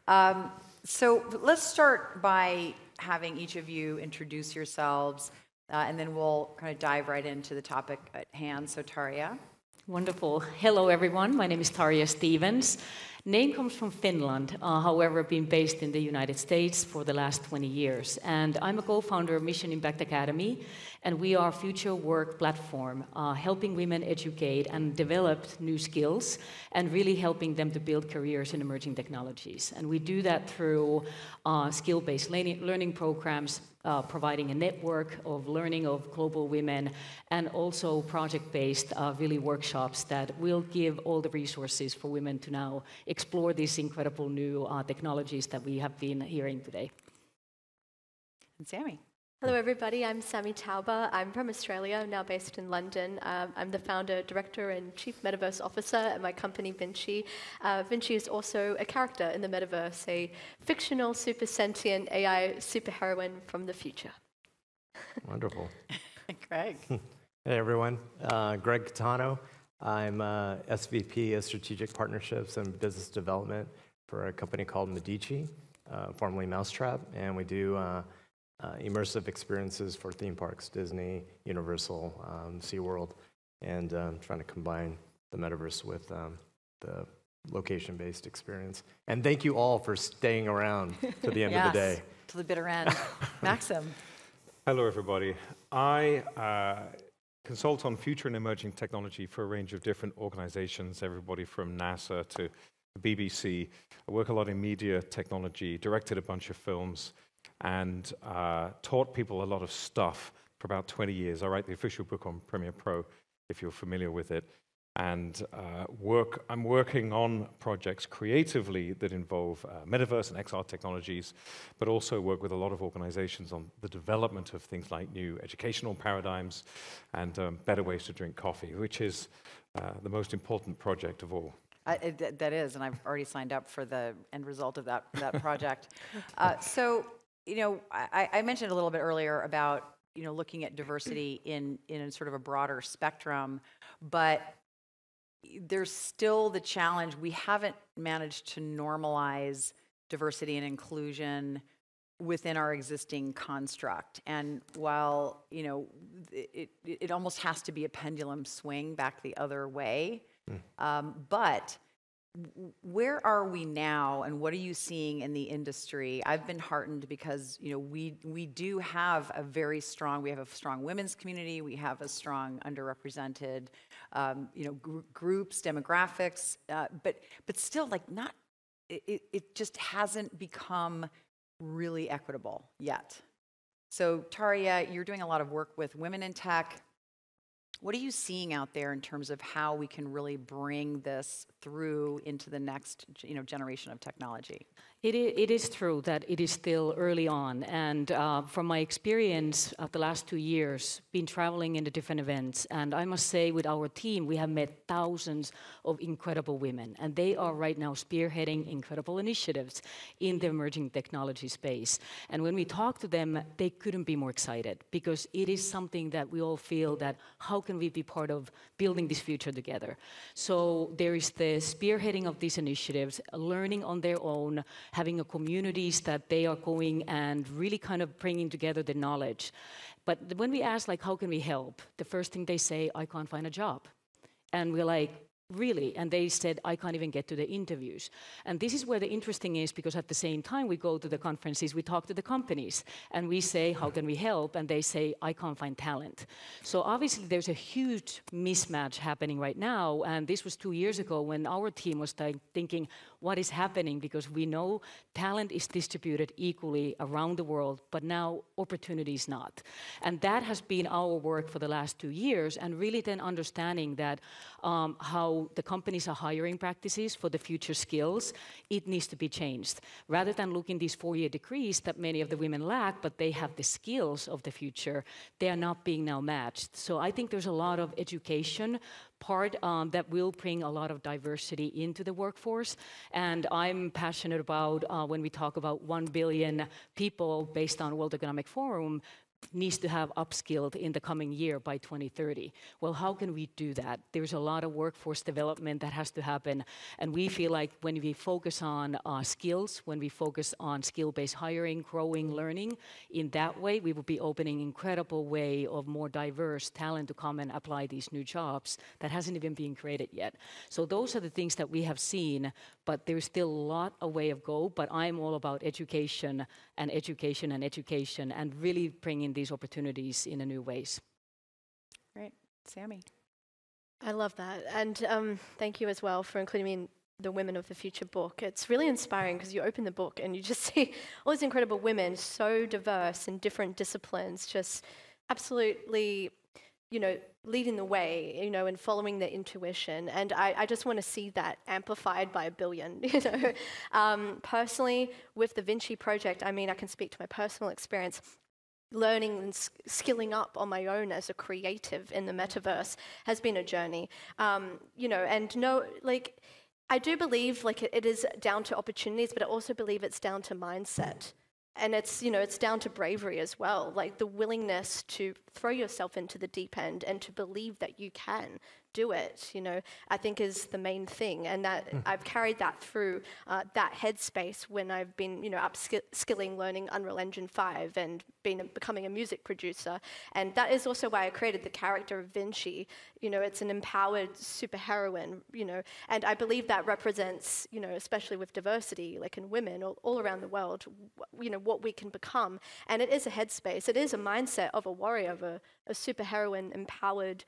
So let's start by having each of you introduce yourselves, and then we'll kind of dive right into the topic at hand. So Tarja. Wonderful. Hello, everyone. My name is Tarja Stevens. Name comes from Finland, however, I've been based in the United States for the last 20 years. And I'm a co-founder of Mission Impact Academy, and we are a future work platform, helping women educate and develop new skills, and really helping them to build careers in emerging technologies. And we do that through skill-based learning programs, providing a network of learning of global women, and also project-based really workshops that will give all the resources for women to now explore these incredible new technologies that we have been hearing today. And Sammy. Hello, everybody. I'm Sammy Tauber. I'm from Australia, now based in London. I'm the founder, director, and chief metaverse officer at my company, Vinci. Vinci is also a character in the metaverse, a fictional, super sentient AI superheroine from the future. Wonderful. Greg. Hey, everyone. Greg Catano. I'm SVP of Strategic Partnerships and Business Development for a company called Medici, formerly Mousetrap, and we do immersive experiences for theme parks, Disney, Universal, SeaWorld, and trying to combine the metaverse with the location-based experience. And thank you all for staying around to the end of the day. To the bitter end. Maxim. Hello, everybody. I consult on future and emerging technology for a range of different organizations, everybody from NASA to the BBC. I work a lot in media technology, directed a bunch of films, and taught people a lot of stuff for about 20 years. I write the official book on Premiere Pro, if you're familiar with it. And I'm working on projects creatively that involve metaverse and XR technologies, but also work with a lot of organizations on the development of things like new educational paradigms and better ways to drink coffee, which is the most important project of all. That is, and I've already signed up for the end result of that project. So, you know, I mentioned a little bit earlier about, you know, looking at diversity in a sort of a broader spectrum, but there's still the challenge. We haven't managed to normalize diversity and inclusion within our existing construct. And while, you know, it almost has to be a pendulum swing back the other way, but where are we now, and what are you seeing in the industry? I've been heartened because, you know, we do have a very strong, we have a strong women's community, we have a strong underrepresented, you know, groups, demographics, but still, like, not, it just hasn't become really equitable yet. So Tarja, you're doing a lot of work with women in tech. What are you seeing out there in terms of how we can really bring this through into the next, you know, generation of technology? It is true that it is still early on, and from my experience of the last 2 years, been traveling into different events, and I must say with our team, we have met thousands of incredible women, and they are right now spearheading incredible initiatives in the emerging technology space. And when we talk to them, they couldn't be more excited, because it is something that we all feel that how can we be part of building this future together? So there is the spearheading of these initiatives, learning on their own, having a communities that they are going and really kind of bringing together the knowledge. But when we ask, like, how can we help? The first thing they say, I can't find a job. And we're like, really? And they said, I can't even get to the interviews. And this is where the interesting is, because at the same time we go to the conferences, we talk to the companies, and we say, how can we help? And they say, I can't find talent. So obviously there's a huge mismatch happening right now. And this was 2 years ago when our team was thinking, what is happening? Because we know talent is distributed equally around the world, but now opportunity is not. And that has been our work for the last 2 years, and really then understanding that how the companies are hiring practices for the future skills, it needs to be changed. Rather than looking these 4-year degrees that many of the women lack, but they have the skills of the future, they are not being now matched. So I think there's a lot of education part that will bring a lot of diversity into the workforce. And I'm passionate about when we talk about 1 billion people based on World Economic Forum, needs to have upskilled in the coming year by 2030. Well, how can we do that? There's a lot of workforce development that has to happen, and we feel like when we focus on skills, when we focus on skill-based hiring, growing, learning, in that way, we will be opening incredible way of more diverse talent to come and apply these new jobs that hasn't even been created yet. So those are the things that we have seen, but there's still a lot of way of go, but I'm all about education and education and education and really bringing these opportunities in a new ways. Great. Sammy. I love that. And thank you as well for including me in the Women of the Future book. It's really inspiring because you open the book and you just see all these incredible women, so diverse in different disciplines, just absolutely, leading the way, and following their intuition. And I just want to see that amplified by a billion, Personally, with the Vinci project, I can speak to my personal experience. Learning and skilling up on my own as a creative in the metaverse has been a journey, I do believe it is down to opportunities, but I also believe it's down to mindset. And it's down to bravery as well, like the willingness to throw yourself into the deep end and to believe that you can do it, I think is the main thing. And that I've carried that through that headspace when I've been, upskilling, learning Unreal Engine 5 and becoming a music producer. And that is also why I created the character of Vinci. It's an empowered superheroine, and I believe that represents, especially with diversity, like in women all around the world, what we can become. And it is a headspace. It is a mindset of a warrior, of a superheroine empowered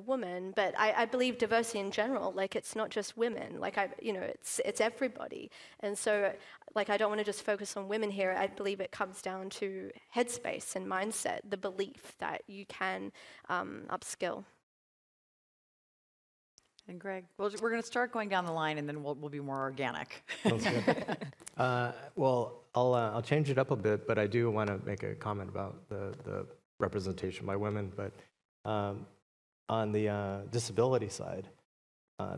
woman, but I believe diversity in general, it's not just women, it's everybody. And so, I don't want to just focus on women here. I believe it comes down to headspace and mindset, the belief that you can upskill. And Greg, we're going to start going down the line, and then we'll be more organic. Sounds good. Well, I'll change it up a bit, but I do want to make a comment about the representation by women. But on the disability side,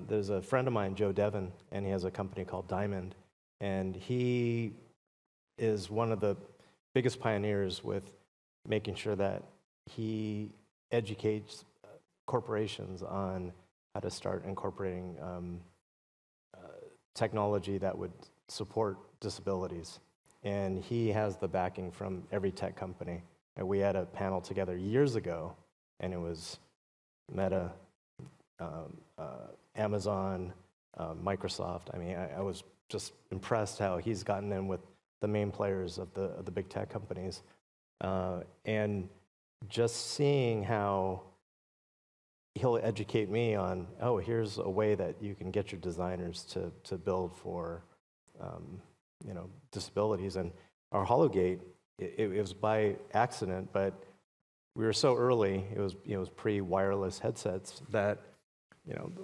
there's a friend of mine, Joe Devon, and he has a company called Diamond, and he is one of the biggest pioneers with making sure that he educates corporations on how to start incorporating technology that would support disabilities. And he has the backing from every tech company. And we had a panel together years ago, and it was Meta, Amazon, Microsoft. I was just impressed how he's gotten in with the main players of the big tech companies. And just seeing how he'll educate me on, here's a way that you can get your designers to build for, disabilities. And our HoloGate, it was by accident, but we were so early. It was pre-wireless headsets that,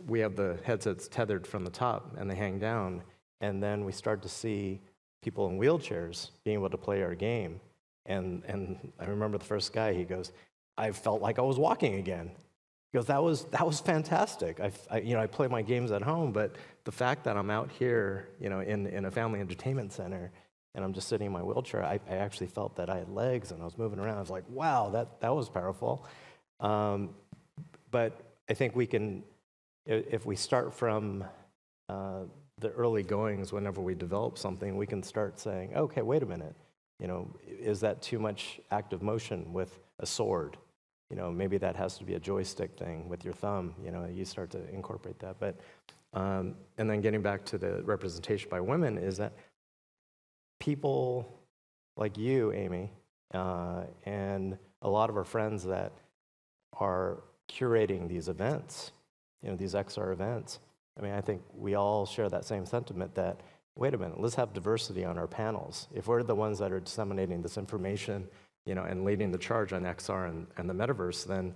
we have the headsets tethered from the top and they hang down. And then we start to see people in wheelchairs being able to play our game. And I remember the first guy, he goes, I felt like I was walking again. He goes, that was fantastic. I play my games at home, but the fact that I'm out here, in a family entertainment center, and I'm just sitting in my wheelchair, I actually felt that I had legs and I was moving around. I was like, wow, that was powerful. But I think we can, if we start from the early goings, whenever we develop something, we can start saying, okay, wait a minute, is that too much active motion with a sword? Maybe that has to be a joystick thing with your thumb. You start to incorporate that. But and then getting back to the representation by women is that people like you, Amy, and a lot of our friends that are curating these events, these XR events. I think we all share that same sentiment that, wait a minute, let's have diversity on our panels. If we're the ones that are disseminating this information, and leading the charge on XR and the metaverse, then,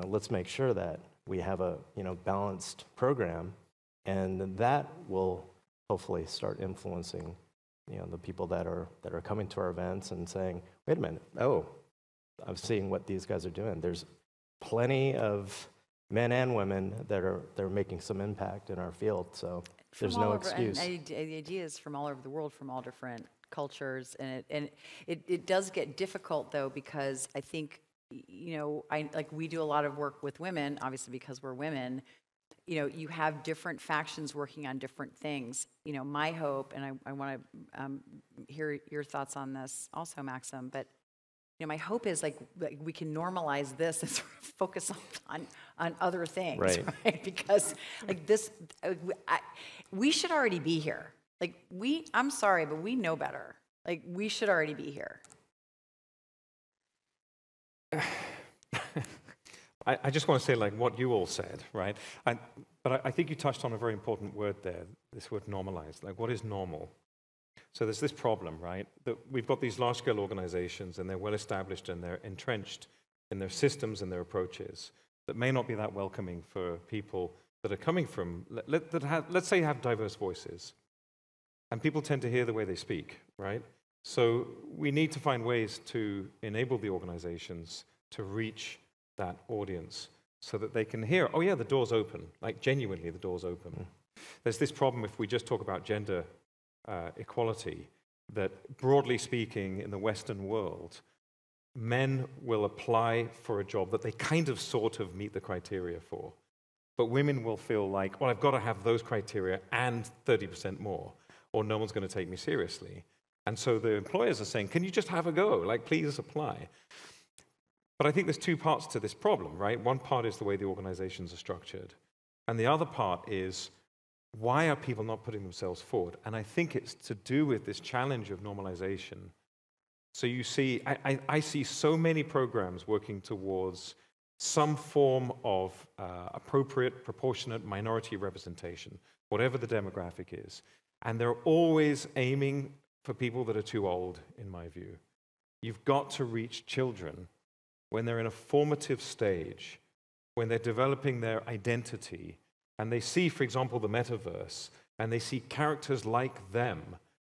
let's make sure that we have a, balanced program, and that will hopefully start influencing, the people that are coming to our events and saying, wait a minute, I'm seeing what these guys are doing. There's plenty of men and women that are making some impact in our field, so there's no excuse. And ideas from all over the world, from all different cultures, and it does get difficult though, because I think, we do a lot of work with women, obviously because we're women. You have different factions working on different things. My hope, and I want to hear your thoughts on this also, Maxim, but my hope is like we can normalize this and sort of focus on other things, right? Because like this, we should already be here. Like I'm sorry, but we know better. Like we should already be here. I just want to say like what you all said, right? But I think you touched on a very important word there, this word normalized. Like what is normal? So there's this problem, right? That we've got these large-scale organizations and they're well-established and they're entrenched in their systems and their approaches that may not be that welcoming for people that are coming from, let's say have diverse voices. And people tend to hear the way they speak, right? So we need to find ways to enable the organizations to reach that audience so that they can hear, oh yeah, the door's open, like genuinely the door's open. There's this problem if we just talk about gender equality, that broadly speaking in the Western world, men will apply for a job that they kind of sort of meet the criteria for. But women will feel like, well, I've got to have those criteria and 30% more, or no one's going to take me seriously. And so the employers are saying, can you just have a go? Like, please apply. But I think there's two parts to this problem, right? One part is the way the organizations are structured. And the other part is, why are people not putting themselves forward? And I think it's to do with this challenge of normalization. So you see, I see so many programs working towards some form of appropriate, proportionate minority representation, whatever the demographic is. And they're always aiming for people that are too old, in my view. You've got to reach children when they're in a formative stage, when they're developing their identity, and they see, for example, the metaverse, and they see characters like them,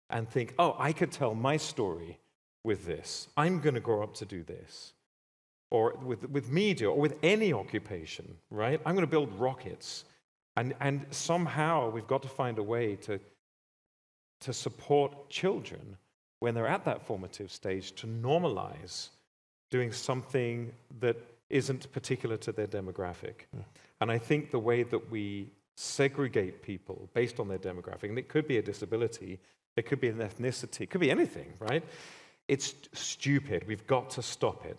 and think, oh, I could tell my story with this. I'm going to grow up to do this. Or with media, or with any occupation, right? I'm going to build rockets. And somehow we've got to find a way to support children when they're at that formative stage to normalize doing something that isn't particular to their demographic. And I think the way that we segregate people based on their demographic, and it could be a disability, it could be an ethnicity, it could be anything, right? It's stupid. We've got to stop it.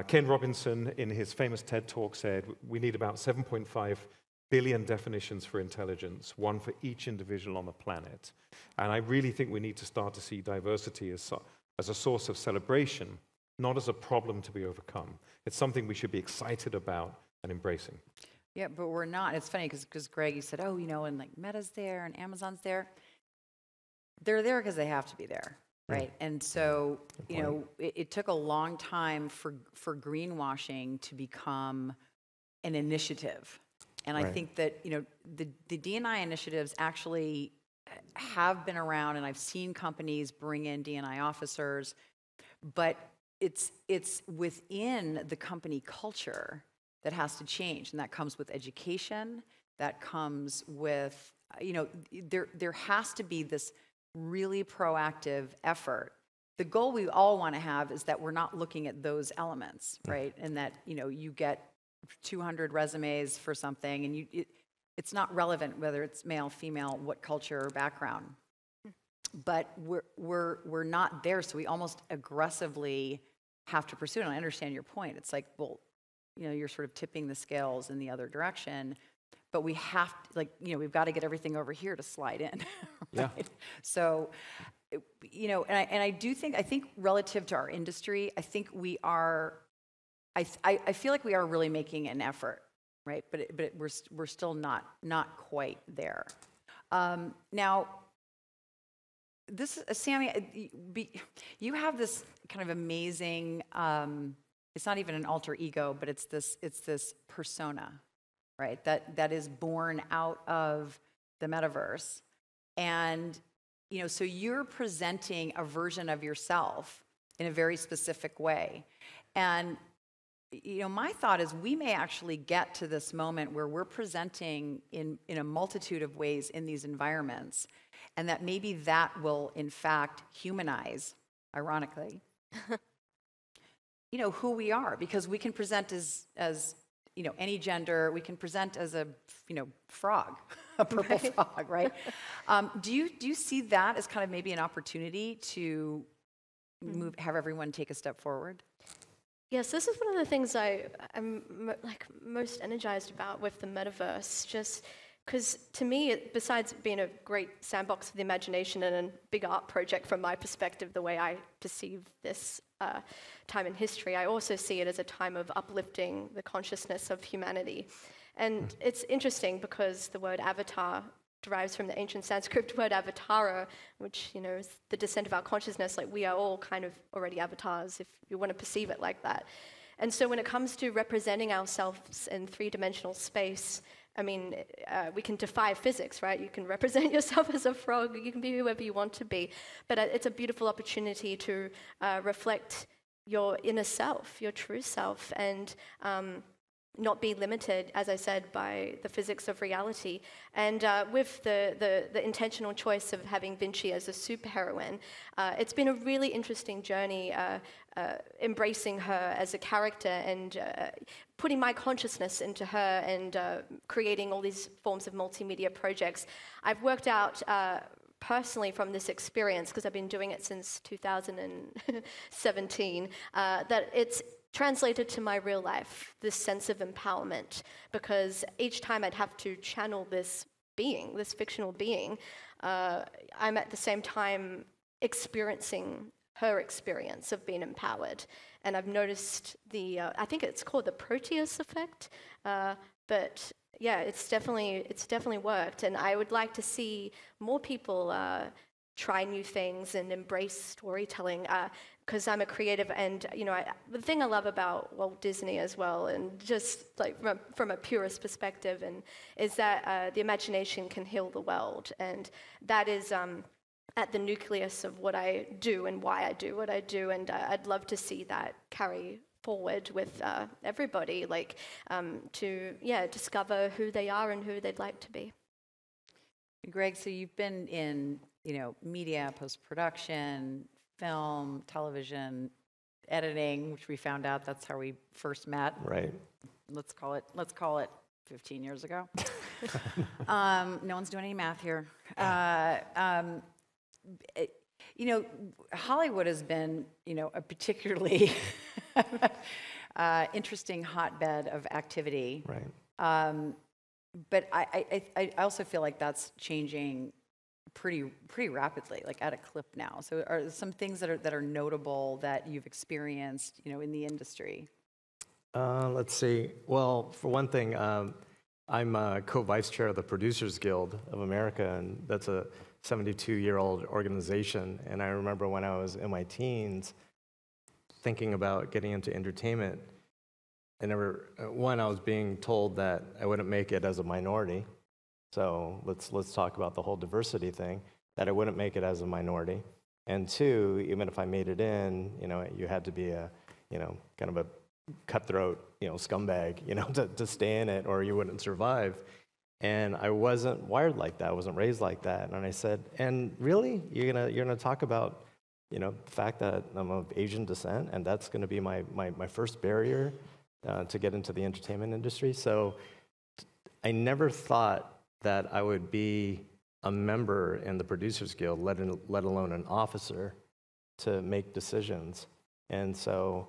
Ken Robinson, in his famous TED Talk, said we need about 7.5 billion definitions for intelligence, one for each individual on the planet. And I really think we need to start to see diversity as a source of celebration, not as a problem to be overcome. It's something we should be excited about and embracing. Yeah, but we're not. It's funny because Greg, you said, oh, and like Meta's there and Amazon's there. They're there because they have to be there, right? And so, it took a long time for greenwashing to become an initiative. And I think that, the D&I initiatives actually have been around, and I've seen companies bring in D&I officers, but it's within the company culture that has to change, and that comes with education, that comes with, there has to be this really proactive effort. The goal we all want to have is that we're not looking at those elements, right? And that, you get 200 resumes for something, and it's not relevant whether it's male, female, what culture or background. But we're not there, so we almost aggressively have to pursue it. And I understand your point. It's like, well, you're sort of tipping the scales in the other direction, but we have to, we've got to get everything over here to slide in. Right? Yeah. So, and I do think, I think relative to our industry, I think we are, I feel like we are really making an effort, right? But we're still not quite there. Now, this, Sammy, you have this kind of amazing. It's not even an alter ego, but it's this persona, right? That is born out of the metaverse, and so you're presenting a version of yourself in a very specific way, and my thought is we may actually get to this moment where we're presenting in a multitude of ways in these environments, and that maybe that will, in fact, humanize, ironically, who we are, because we can present as any gender. We can present as a, frog, a purple frog, right? Do you see that as kind of maybe an opportunity to have everyone take a step forward? Yes, this is one of the things I'm most energized about with the metaverse, just because to me, besides being a great sandbox for the imagination and a big art project from my perspective, the way I perceive this time in history, I also see it as a time of uplifting the consciousness of humanity. And it's interesting because the word avatar derives from the ancient Sanskrit word avatara, which, is the descent of our consciousness. Like, we are all kind of already avatars, if you want to perceive it like that. And so when it comes to representing ourselves in three-dimensional space, I mean, we can defy physics, right? You can represent yourself as a frog, you can be whoever you want to be. But it's a beautiful opportunity to reflect your inner self, your true self, and not be limited, as I said, by the physics of reality. And with the intentional choice of having Vinci as a superheroine, it's been a really interesting journey embracing her as a character and putting my consciousness into her and creating all these forms of multimedia projects. I've worked out personally from this experience, because I've been doing it since 2017, that it's translated to my real life, this sense of empowerment, because each time I'd have to channel this being, this fictional being, I'm at the same time experiencing her experience of being empowered. And I've noticed I think it's called the Proteus effect, but yeah, it's definitely worked. And I would like to see more people try new things and embrace storytelling, because I'm a creative, and the thing I love about Walt Disney as well, and just like from a purist perspective, is that the imagination can heal the world, and that is at the nucleus of what I do and why I do what I do, and I'd love to see that carry forward with everybody, to discover who they are and who they'd like to be. Greg, so you've been in media, post-production, film, television, editing, which we found out that's how we first met. Right. Let's call it 15 years ago. No one's doing any math here. Hollywood has been, a particularly interesting hotbed of activity. Right. But I also feel like that's changing pretty rapidly, like at a clip now. So are there some things that are notable that you've experienced, in the industry? Let's see. Well, for one thing, I'm co-vice chair of the Producers Guild of America, and that's a 72-year-old organization. And I remember when I was in my teens, thinking about getting into entertainment, I was being told that I wouldn't make it as a minority. So let's talk about the whole diversity thing, that I wouldn't make it as a minority. And two, even if I made it in, you had to be a, kind of a cutthroat, scumbag, to stay in it, or you wouldn't survive. And I wasn't wired like that. I wasn't raised like that. And I said, and really, you're gonna talk about, the fact that I'm of Asian descent, and that's gonna be my first barrier to get into the entertainment industry. So I never thought that I would be a member in the Producers Guild, let alone an officer, to make decisions. And so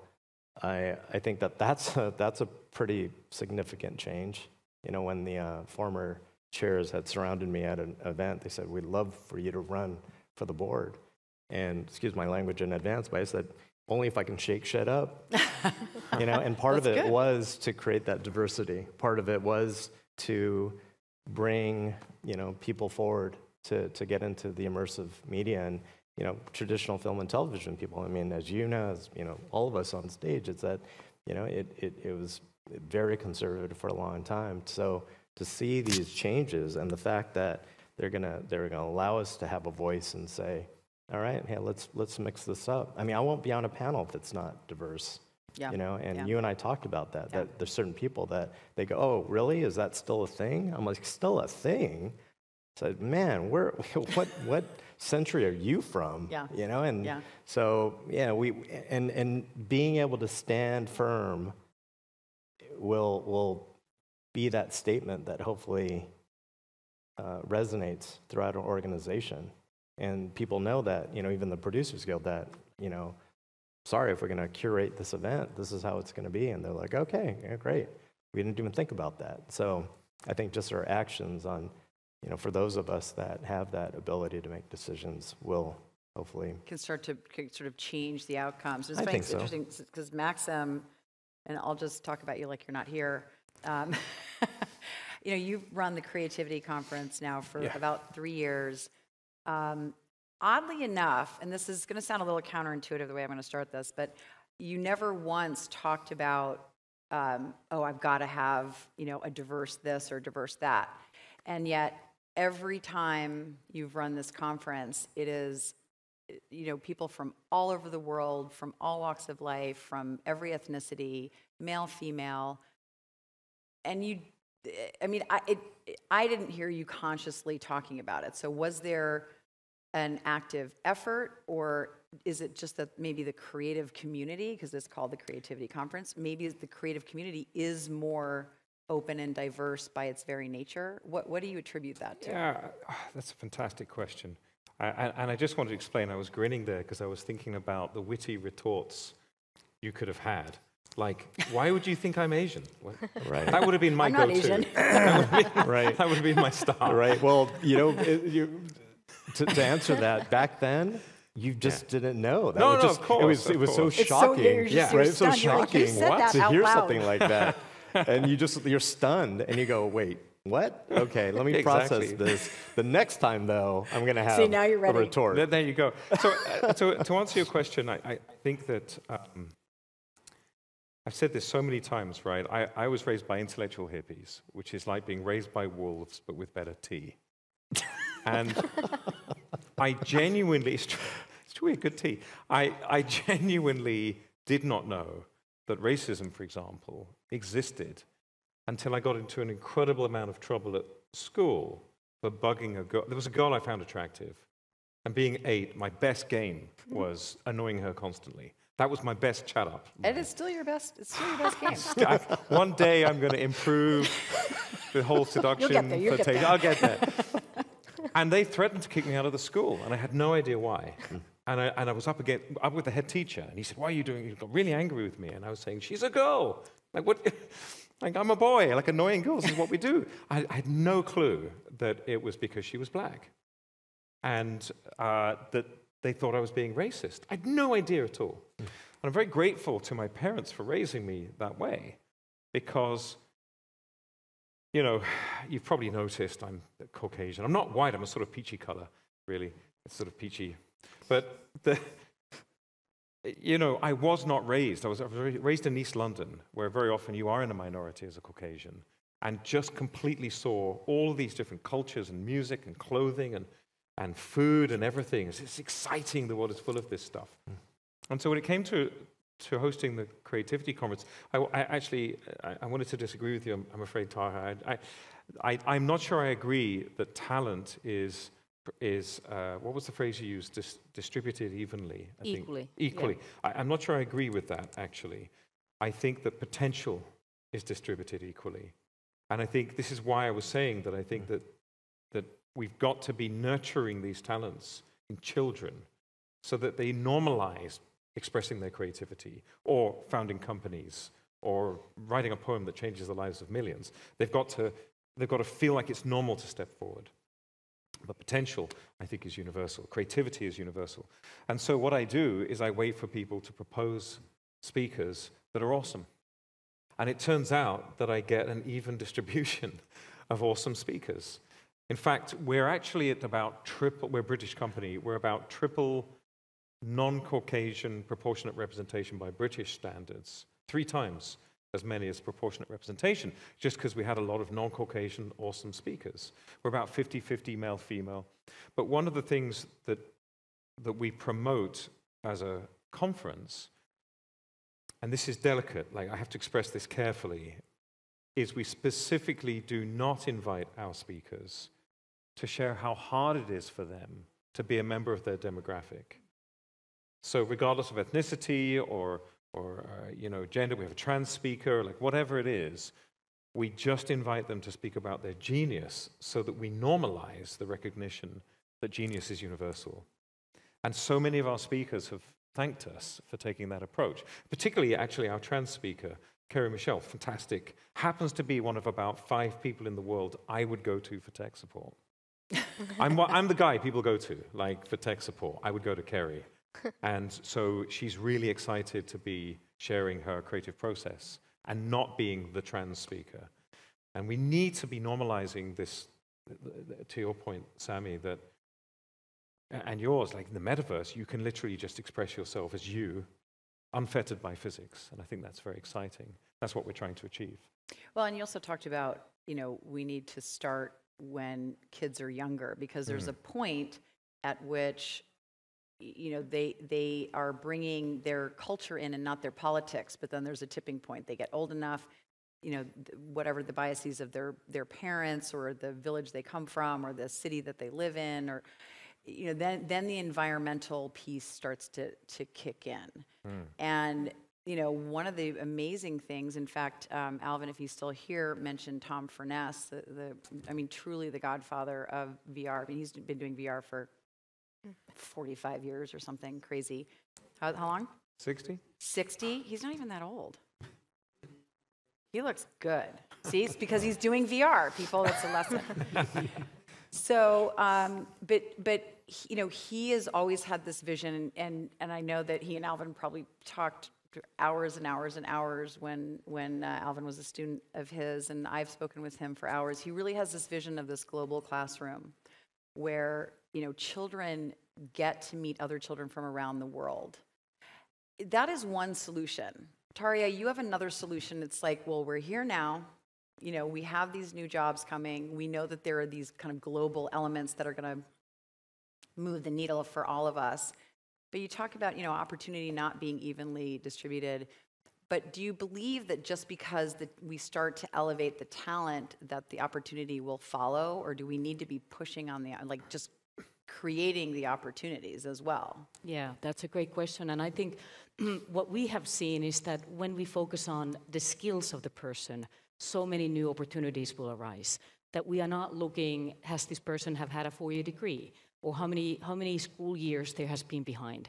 I think that's a pretty significant change. When the former chairs had surrounded me at an event, they said, "We'd love for you to run for the board." And excuse my language in advance, but I said, only if I can shake shit up. And part of it was to create that diversity. Part of it was to bring, people forward to get into the immersive media and, traditional film and television people. I mean, as all of us on stage, it's that, it was very conservative for a long time. So to see these changes and the fact that they're gonna allow us to have a voice and say, all right, hey, let's mix this up. I mean, I won't be on a panel if it's not diverse. Yeah. You know, and Yeah. you and I talked about that. Yeah. That there's certain people that they go, "Oh, really? Is that still a thing?" I'm like, "Still a thing?" So, man, what century are you from? Yeah. You know, and Yeah. so yeah, and being able to stand firm will be that statement that hopefully resonates throughout an organization, and people know that, you know, even the Producers Guild, that, you know, sorry, if we're going to curate this event, this is how it's going to be, and they're like, okay, yeah, great. We didn't even think about that. So I think just our actions on, you know, for those of us that have that ability to make decisions will hopefully. Can start to sort of change the outcomes. It's I funny, think it's so. interesting because Maxim, and I'll just talk about you like you're not here. You know, you've run the Creativity Conference now for about 3 years. Oddly enough, and this is going to sound a little counterintuitive the way I'm going to start this, but you never once talked about, oh, I've got to have, you know, a diverse this or diverse that. And yet, every time you've run this conference, it is, you know, people from all over the world, from all walks of life, from every ethnicity, male, female. And you, I mean, I didn't hear you consciously talking about it. So was there an active effort, or is it just that maybe the creative community, because it's called the Creativity Conference, maybe the creative community is more open and diverse by its very nature? What do you attribute that to? Yeah, that's a fantastic question. And I just wanted to explain, I was grinning there because I was thinking about the witty retorts you could have had. Like, why would you think I'm Asian? Well, Right. that would have been my I'm not go-to. Asian. Right. That would have been my start. Right. Well, you know, to answer that, back then, you just didn't know. That No, was no, just, of course, it was of so course. It's so- shocking. you're just- you're right? It's so stunned. You're like, you shocking said that to out hear loud. something like that, and you're stunned, and you go, wait, what? Okay, let me process Exactly. this. The next time, though, I'm going to have See, now you're a ready. retort. There you go. So to answer your question, I think that I've said this so many times, right? I was raised by intellectual hippies, which is like being raised by wolves, but with better tea. And I genuinely, it's true, good tea. I genuinely did not know that racism, for example, existed until I got into an incredible amount of trouble at school for bugging a girl. There was a girl I found attractive, and being 8, my best game was annoying her constantly. That was my best chat up. It is still your best. It's still your best game. One day I'm going to improve the whole seduction. You'll get there, you'll get there. I'll get there. And they threatened to kick me out of the school, and I had no idea why. And I was up with the head teacher, and he said, "Why are you doing?" He got really angry with me, and I was saying, "She's a girl. Like what? Like I'm a boy. Like annoying girls is what we do." I had no clue that it was because she was black, and that they thought I was being racist. I had no idea at all. And I'm very grateful to my parents for raising me that way, because, you know, you've probably noticed I'm Caucasian. I'm not white. I'm a sort of peachy color, really. It's sort of peachy. But, you know, I was not raised. I was raised in East London, where very often you are in a minority as a Caucasian, and just completely saw all of these different cultures and music and clothing and food and everything. It's exciting, the world is full of this stuff. And so when it came to hosting the Creativity Conference, I wanted to disagree with you, I'm afraid, Taha. I'm not sure I agree that talent is what was the phrase you used? Distributed evenly, I think. Equally, Equally. I'm not sure I agree with that, actually. I think that potential is distributed equally. And I think this is why I was saying that I think that we've got to be nurturing these talents in children so that they normalize expressing their creativity, or founding companies, or writing a poem that changes the lives of millions. They've got to feel like it's normal to step forward. But potential, I think, is universal. Creativity is universal. And so what I do is I wait for people to propose speakers that are awesome. And it turns out that I get an even distribution of awesome speakers. In fact, we're actually at about triple, we're a British company, we're about triple non-Caucasian proportionate representation by British standards, 3 times as many as proportionate representation, just because we had a lot of non-Caucasian awesome speakers. We're about 50-50 male-female. But one of the things that we promote as a conference and this is delicate, like I have to express this carefully, is we specifically do not invite our speakers to share how hard it is for them to be a member of their demographic. So regardless of ethnicity or gender, we have a trans speaker, like whatever it is, we just invite them to speak about their genius so that we normalize the recognition that genius is universal. And so many of our speakers have thanked us for taking that approach, particularly actually our trans speaker, Kerry Michelle, fantastic, happens to be one of about 5 people in the world I would go to for tech support. I'm the guy people go to, like for tech support. I would go to Kerry. And so she's really excited to be sharing her creative process and not being the trans speaker. And we need to be normalizing this, to your point, Sammy, that, and yours, like in the metaverse, you can literally just express yourself as you, unfettered by physics. And I think that's very exciting. That's what we're trying to achieve. Well, and you also talked about, we need to start when kids are younger, because there's a point at which they are bringing their culture in and not their politics, but then there's a tipping point. They get old enough, whatever the biases of their parents or the village they come from or the city that they live in, or then the environmental piece starts to kick in. And one of the amazing things, in fact, Alvin, if he's still here, mentioned Tom Furness, truly the godfather of VR. I mean, he's been doing VR for 45 years or something crazy. How long? 60? 60? He's not even that old. He looks good. See, it's because he's doing VR, people. That's a lesson. So, but he has always had this vision, and I know that he and Alvin probably talked hours and hours and hours when Alvin was a student of his, and I've spoken with him for hours. He really has this vision of this global classroom where children get to meet other children from around the world. That is one solution. Tarja, you have another solution. It's like, well, we're here now. We have these new jobs coming. We know that there are these kind of global elements that are going to move the needle for all of us. But you talk about, opportunity not being evenly distributed. But do you believe that just because we start to elevate the talent, that the opportunity will follow? Or do we need to be pushing on just creating the opportunities as well? Yeah, that's a great question. And I think what we have seen is that when we focus on the skills of the person, so many new opportunities will arise. That we are not looking, has this person have had a 4-year degree? Or how many school years there has been behind?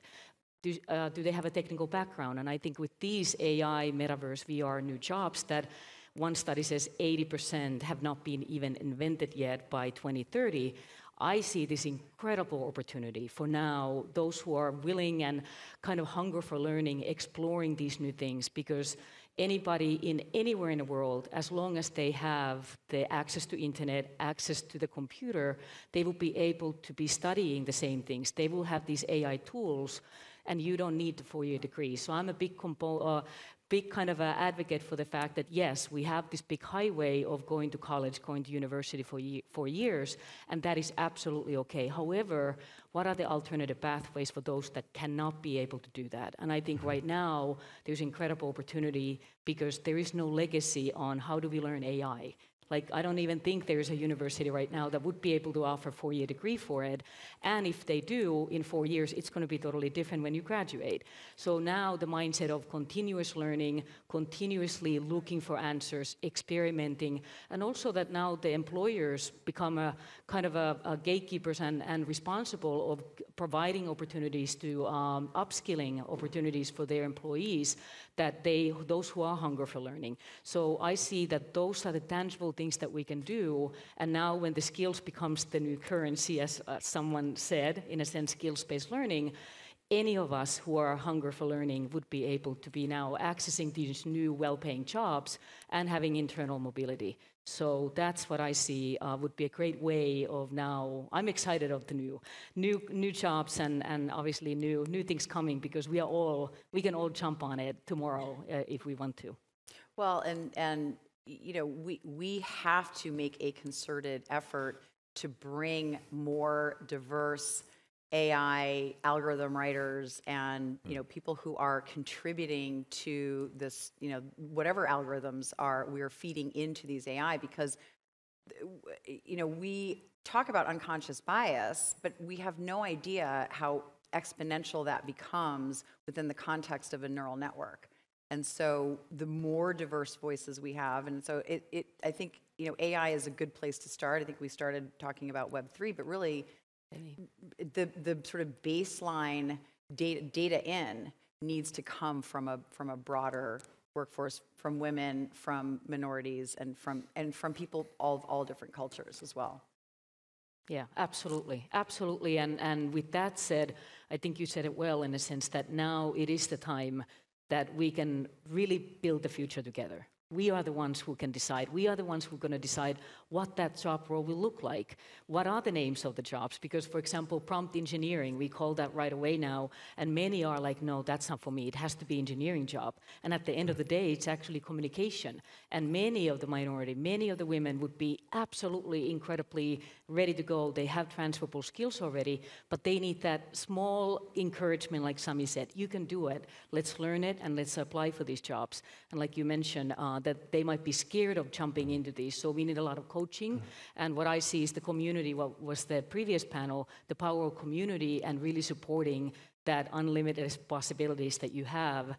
Do they have a technical background? And I think with these AI, metaverse, VR, new jobs, that one study says 80% have not been even invented yet by 2030, I see this incredible opportunity for now, those who are willing and kind of hunger for learning, exploring these new things, because anybody anywhere in the world, as long as they have the access to internet, access to the computer, they will be able to be studying the same things. They will have these AI tools, and you don't need the 4-year degree. So I'm a big kind of advocate for the fact that, yes, we have this big highway of going to college, going to university for years, and that is absolutely okay. However, what are the alternative pathways for those that cannot be able to do that? And I think right now there's incredible opportunity because there is no legacy on how do we learn AI. Like, I don't even think there's a university right now that would be able to offer a 4-year degree for it. And if they do, in 4 years, it's going to be totally different when you graduate. So now the mindset of continuous learning, continuously looking for answers, experimenting, and also that now the employers become a kind of a gatekeepers and responsible of providing opportunities to upskilling opportunities for their employees, that those who are hungry for learning. So I see that those are the tangible things that we can do. And now when the skills becomes the new currency, as someone said, in a sense, skills-based learning, any of us who are hungry for learning would be able to be now accessing these new well-paying jobs and having internal mobility. So that's what I see would be a great way of now. I'm excited of the new jobs and obviously new things coming, because we can all jump on it tomorrow if we want to. Well, and we have to make a concerted effort to bring more diverse AI algorithm writers and people who are contributing to this, whatever algorithms we are feeding into these AI, because we talk about unconscious bias, but we have no idea how exponential that becomes within the context of a neural network. And so the more diverse voices we have, and so I think AI is a good place to start. I think we started talking about Web3, but really the sort of baseline data in needs to come from a broader workforce, from women, from minorities, and from people of all different cultures as well. Yeah, absolutely, absolutely. And with that said, I think you said it well in the sense that now it is the time that we can really build the future together. We are the ones who can decide. We are the ones who are going to decide what that job role will look like. What are the names of the jobs? Because, for example, prompt engineering, we call that right away now, and many are like, no, that's not for me. It has to be engineering job. And at the end of the day, it's actually communication. And many of the minority, many of the women would be absolutely incredibly ready to go. They have transferable skills already, but they need that small encouragement, like Sami said. You can do it. Let's learn it, and let's apply for these jobs. And like you mentioned, that they might be scared of jumping into these. So we need a lot of coaching. And what I see is the community, what was the previous panel, the power of community and really supporting that unlimited possibilities that you have,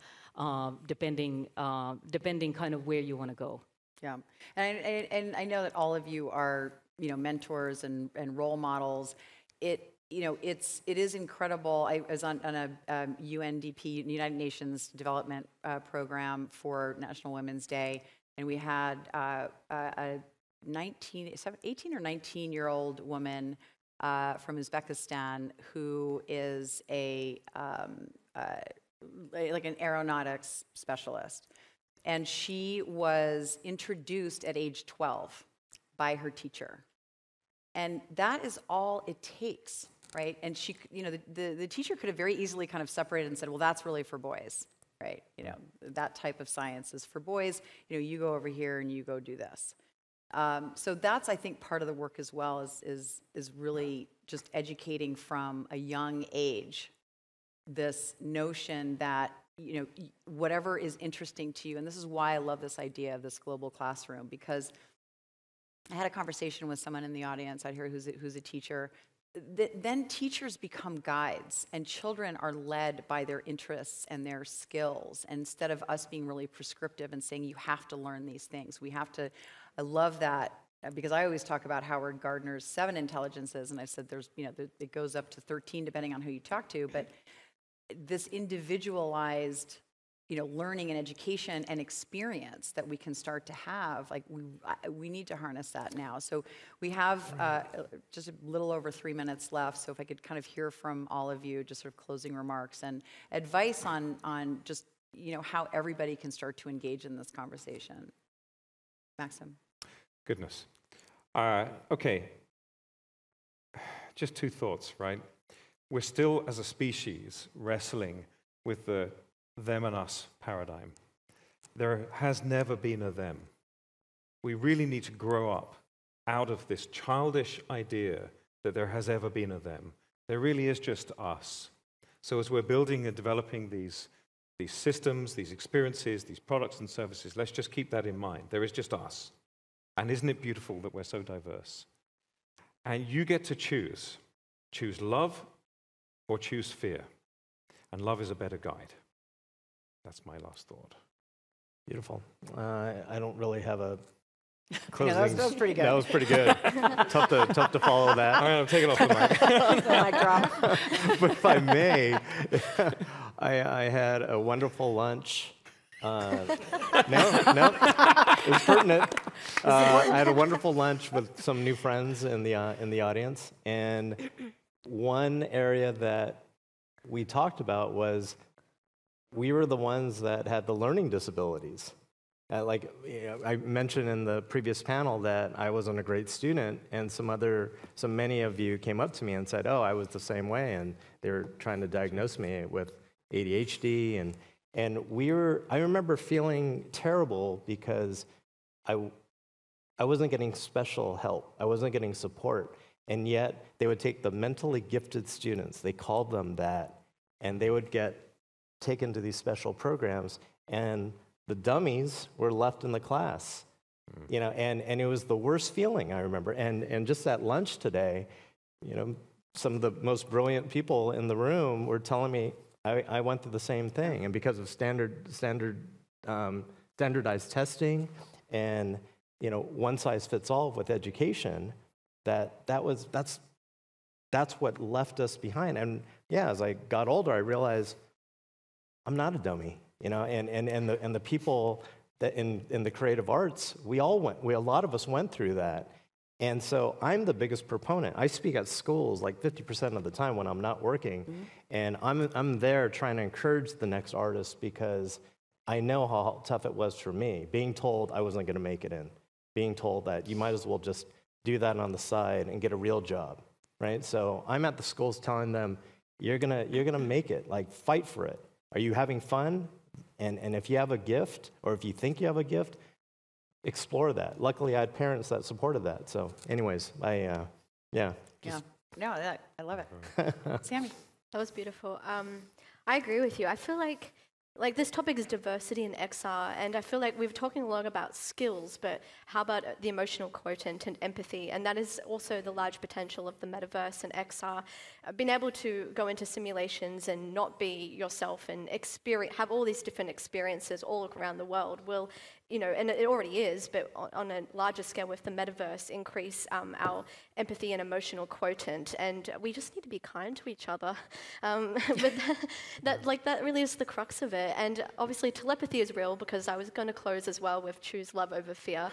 depending kind of where you want to go. Yeah, and I know that all of you are mentors and role models. It is incredible. I was on a UNDP, United Nations Development Program for National Women's Day, and we had a 18 or 19-year-old woman from Uzbekistan who is like an aeronautics specialist, and she was introduced at age 12 by her teacher, and that is all it takes. Right, and she, the teacher could have very easily kind of separated and said, well, that's really for boys, right? That type of science is for boys. You go over here and you go do this. So that's, I think, part of the work as well is really just educating from a young age this notion that whatever is interesting to you, and this is why I love this idea of this global classroom, because I had a conversation with someone in the audience out here who's a teacher. Then teachers become guides, and children are led by their interests and their skills, instead of us being really prescriptive and saying, you have to learn these things. I love that, because I always talk about Howard Gardner's 7 intelligences, and I said it goes up to 13 depending on who you talk to, but this individualized learning and education and experience that we can start to have, like we need to harness that now. So we have just a little over 3 minutes left. So if I could kind of hear from all of you, just sort of closing remarks and advice on just how everybody can start to engage in this conversation. Maxim. Goodness. Okay. Just 2 thoughts, right? We're still, as a species, wrestling with the them and us paradigm. There has never been a them. We really need to grow up out of this childish idea that there has ever been a them. There really is just us. So as we're building and developing these systems, these experiences, these products and services, let's just keep that in mind. There is just us. And isn't it beautiful that we're so diverse? And you get to choose. Choose love or choose fear. And love is a better guide. That's my last thought. Beautiful. I don't really have a closing. Yeah, that was pretty good. That was pretty good. tough to follow that. All right, I'm taking off the mic. The mic drop. But if I may, I had a wonderful lunch. No, it's pertinent. I had a wonderful lunch with some new friends in the audience, and one area that we talked about was we were the ones that had the learning disabilities. I mentioned in the previous panel that I wasn't a great student, and many of you came up to me and said, "Oh, I was the same way," and they were trying to diagnose me with ADHD, and I remember feeling terrible because I wasn't getting special help. I wasn't getting support, And yet, they would take the mentally gifted students, they called them that, and they would get taken to these special programs, and the dummies were left in the class. You know, and it was the worst feeling, I remember. And just at lunch today, you know, some of the most brilliant people in the room were telling me I went through the same thing. And because of standardized testing and, you know, one size fits all with education, that's what left us behind. And yeah, as I got older, I realized I'm not a dummy, you know, and the people that in the creative arts, a lot of us went through that. And so I'm the biggest proponent. I speak at schools like 50% of the time when I'm not working, and I'm there trying to encourage the next artist because I know how tough it was for me, being told I wasn't going to make it in, being told that you might as well just do that on the side and get a real job, right? So I'm at the schools telling them, you're gonna make it, like fight for it. Are you having fun? And if you have a gift, or if you think you have a gift, explore that. Luckily, I had parents that supported that. So anyways, yeah. Yeah. No, I love it. Sammy. That was beautiful. I agree with you. I feel like this topic is diversity in XR, and I feel like we're talking a lot about skills, but how about the emotional quotient and empathy? And that is also the large potential of the metaverse and XR. Being able to go into simulations and not be yourself and have all these different experiences all around the world will, you know, and it already is, but on a larger scale with the metaverse, increase our empathy and emotional quotient. And we just need to be kind to each other. But that really is the crux of it. And obviously telepathy is real, because I was going to close as well with choose love over fear.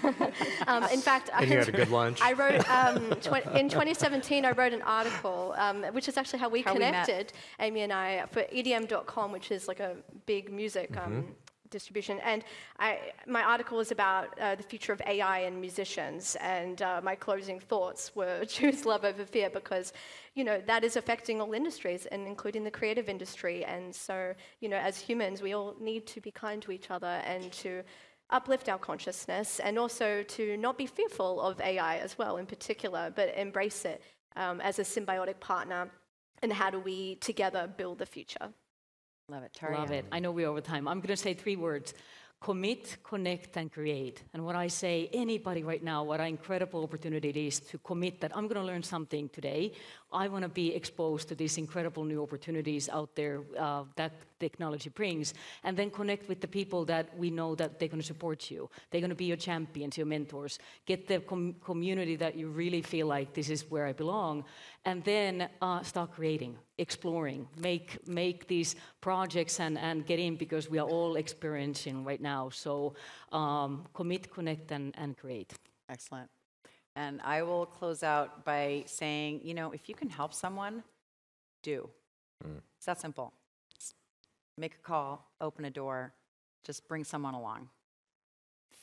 In fact, and you had a good lunch. I wrote, in 2017, I wrote an article, which is actually how we connected, Amy and I, for EDM.com, which is like a big music distribution. And my article is about the future of AI and musicians, and my closing thoughts were choose love over fear, because, you know, that is affecting all industries, and including the creative industry. And so, you know, as humans, we all need to be kind to each other and to uplift our consciousness, and also to not be fearful of AI as well in particular, but embrace it as a symbiotic partner. And how do we together build the future? Love it. Taria. Love it. I know we're over time. I'm going to say 3 words: commit, connect, and create. And when I say anybody right now, what an incredible opportunity it is to commit that I'm going to learn something today. I want to be exposed to these incredible new opportunities out there that technology brings, and then connect with the people that we know that they're going to support you. They're going to be your champions, your mentors. Get the community that you really feel like this is where I belong, and then start creating, exploring, make these projects and get in, because we are all experiencing right now. So commit, connect, and create. Excellent. And I will close out by saying, you know, if you can help someone, do. It's that simple. Make a call, open a door, just bring someone along.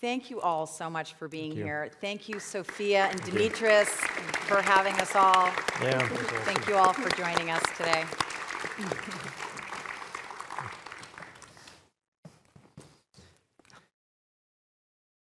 Thank you all so much for being here. Thank you, Sophia and Dimitris, for having us all. Yeah. Thank you all for joining us today.